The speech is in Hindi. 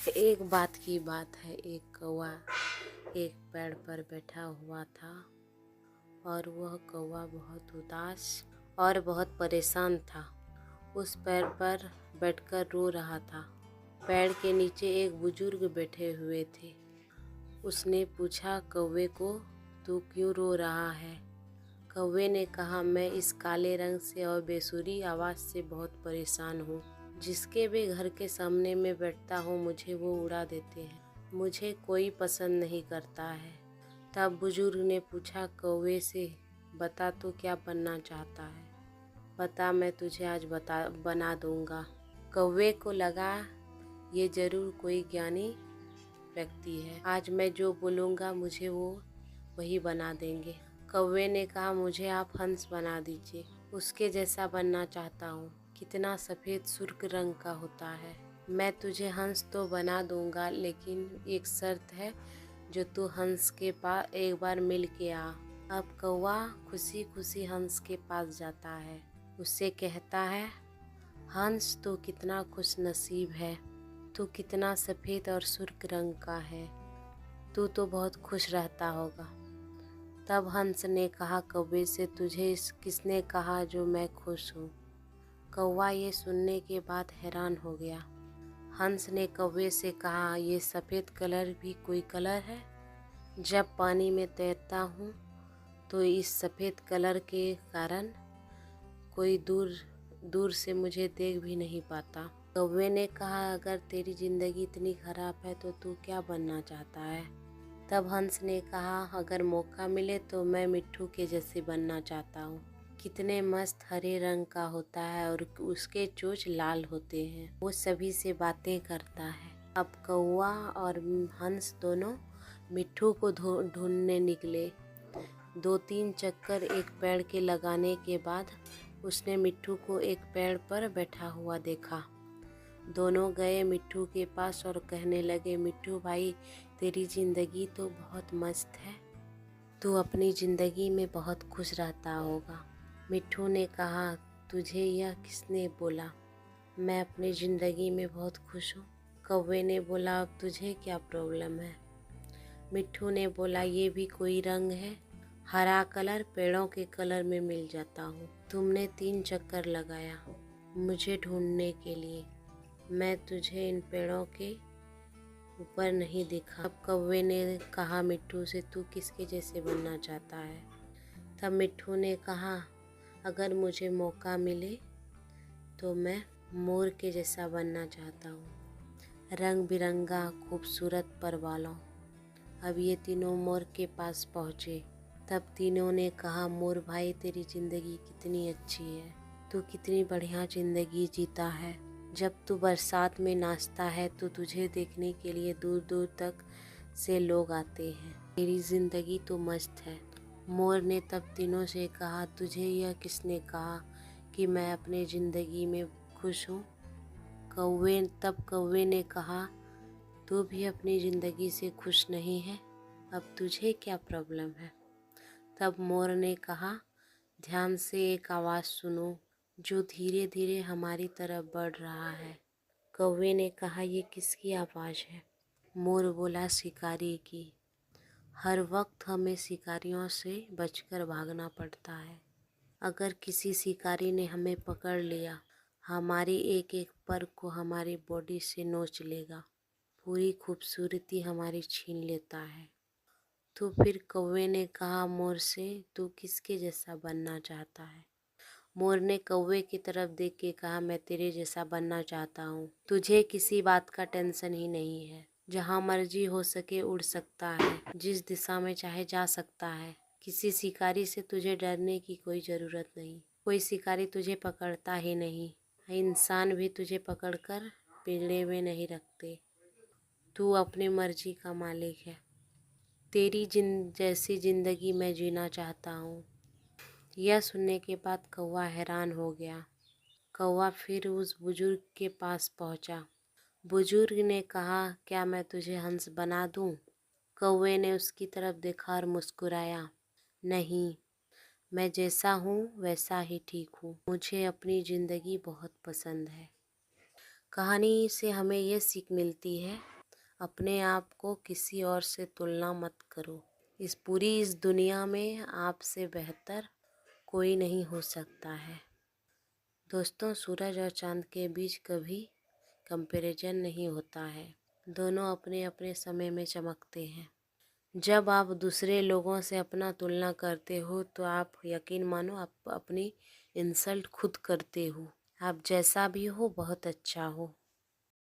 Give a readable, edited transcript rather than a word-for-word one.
एक बात की बात है, एक कौवा एक पेड़ पर बैठा हुआ था और वह कौवा बहुत उदास और बहुत परेशान था। उस पेड़ पर बैठकर रो रहा था। पेड़ के नीचे एक बुजुर्ग बैठे हुए थे। उसने पूछा कौवे को, तू क्यों रो रहा है? कौवे ने कहा, मैं इस काले रंग से और बेसुरी आवाज़ से बहुत परेशान हूँ। जिसके भी घर के सामने में बैठता हूँ मुझे वो उड़ा देते हैं। मुझे कोई पसंद नहीं करता है। तब बुजुर्ग ने पूछा कौवे से, बता तू क्या बनना चाहता है? बता, मैं तुझे आज बना दूंगा। कौवे को लगा ये जरूर कोई ज्ञानी व्यक्ति है। आज मैं जो बोलूँगा मुझे वो वही बना देंगे। कौवे ने कहा, मुझे आप हंस बना दीजिए। उसके जैसा बनना चाहता हूँ। कितना सफ़ेद सुर्ख रंग का होता है। मैं तुझे हंस तो बना दूंगा, लेकिन एक शर्त है, जो तू हंस के पास एक बार मिल के आ। अब कौवा खुशी खुशी हंस के पास जाता है। उससे कहता है, हंस तू कितना खुश नसीब है। तू कितना सफ़ेद और सुर्ख रंग का है। तू तो बहुत खुश रहता होगा। तब हंस ने कहा कौवे से, तुझे किसने कहा जो मैं खुश हूँ? कौवा ये सुनने के बाद हैरान हो गया। हंस ने कौवे से कहा, ये सफ़ेद कलर भी कोई कलर है? जब पानी में तैरता हूँ तो इस सफ़ेद कलर के कारण कोई दूर दूर से मुझे देख भी नहीं पाता। कौवे ने कहा, अगर तेरी ज़िंदगी इतनी ख़राब है तो तू क्या बनना चाहता है? तब हंस ने कहा, अगर मौका मिले तो मैं मिट्ठू के जैसे बनना चाहता हूँ। कितने मस्त हरे रंग का होता है और उसके चोंच लाल होते हैं। वो सभी से बातें करता है। अब कौवा और हंस दोनों मिट्ठू को ढूंढने निकले। 2-3 चक्कर एक पेड़ के लगाने के बाद उसने मिट्ठू को एक पेड़ पर बैठा हुआ देखा। दोनों गए मिट्ठू के पास और कहने लगे, मिट्ठू भाई, तेरी ज़िंदगी तो बहुत मस्त है। तू अपनी ज़िंदगी में बहुत खुश रहता होगा। मिट्ठू ने कहा, तुझे यह किसने बोला? मैं अपनी ज़िंदगी में बहुत खुश हूँ। कौवे ने बोला, अब तुझे क्या प्रॉब्लम है? मिट्ठू ने बोला, ये भी कोई रंग है? हरा कलर पेड़ों के कलर में मिल जाता हूँ। तुमने 3 चक्कर लगाया मुझे ढूंढने के लिए। मैं तुझे इन पेड़ों के ऊपर नहीं दिखा। अब कौवे ने कहा मिट्ठू से, तू किसके जैसे बनना चाहता है? तब मिट्ठू ने कहा, अगर मुझे मौका मिले तो मैं मोर के जैसा बनना चाहता हूँ। रंग बिरंगा खूबसूरत पर वालों। अब ये तीनों मोर के पास पहुँचे। तब तीनों ने कहा, मोर भाई, तेरी ज़िंदगी कितनी अच्छी है। तू कितनी बढ़िया ज़िंदगी जीता है। जब तू बरसात में नाचता है तो तुझे देखने के लिए दूर दूर तक से लोग आते हैं। तेरी ज़िंदगी तो मस्त है। मोर ने तब तीनों से कहा, तुझे यह किसने कहा कि मैं अपने ज़िंदगी में खुश हूँ? कौवे ने कहा, तू भी अपनी ज़िंदगी से खुश नहीं है। अब तुझे क्या प्रॉब्लम है? तब मोर ने कहा, ध्यान से एक आवाज़ सुनो जो धीरे धीरे हमारी तरफ बढ़ रहा है। कौवे ने कहा, ये किसकी आवाज़ है? मोर बोला, शिकारी की। हर वक्त हमें शिकारियों से बचकर भागना पड़ता है। अगर किसी शिकारी ने हमें पकड़ लिया, हमारी एक एक पर को हमारी बॉडी से नोच लेगा। पूरी खूबसूरती हमारी छीन लेता है। तो फिर कौवे ने कहा मोर से, तू किसके जैसा बनना चाहता है? मोर ने कौवे की तरफ देख के कहा, मैं तेरे जैसा बनना चाहता हूँ। तुझे किसी बात का टेंशन ही नहीं है। जहाँ मर्जी हो सके उड़ सकता है, जिस दिशा में चाहे जा सकता है। किसी शिकारी से तुझे डरने की कोई ज़रूरत नहीं। कोई शिकारी तुझे पकड़ता ही नहीं। इंसान भी तुझे पकड़कर पिंजरे में नहीं रखते। तू अपनी मर्जी का मालिक है। तेरी जैसी ज़िंदगी मैं जीना चाहता हूँ। यह सुनने के बाद कौवा हैरान हो गया। कौवा फिर उस बुजुर्ग के पास पहुँचा। बुजुर्ग ने कहा, क्या मैं तुझे हंस बना दूँ? कौवे ने उसकी तरफ देखा और मुस्कुराया, नहीं, मैं जैसा हूँ वैसा ही ठीक हूँ। मुझे अपनी ज़िंदगी बहुत पसंद है। कहानी से हमें ये सीख मिलती है, अपने आप को किसी और से तुलना मत करो। इस दुनिया में आपसे बेहतर कोई नहीं हो सकता है। दोस्तों, सूरज और चांद के बीच कभी कंपैरिजन नहीं होता है। दोनों अपने अपने समय में चमकते हैं। जब आप दूसरे लोगों से अपना तुलना करते हो तो आप यकीन मानो आप अपनी इंसल्ट खुद करते हो। आप जैसा भी हो बहुत अच्छा हो।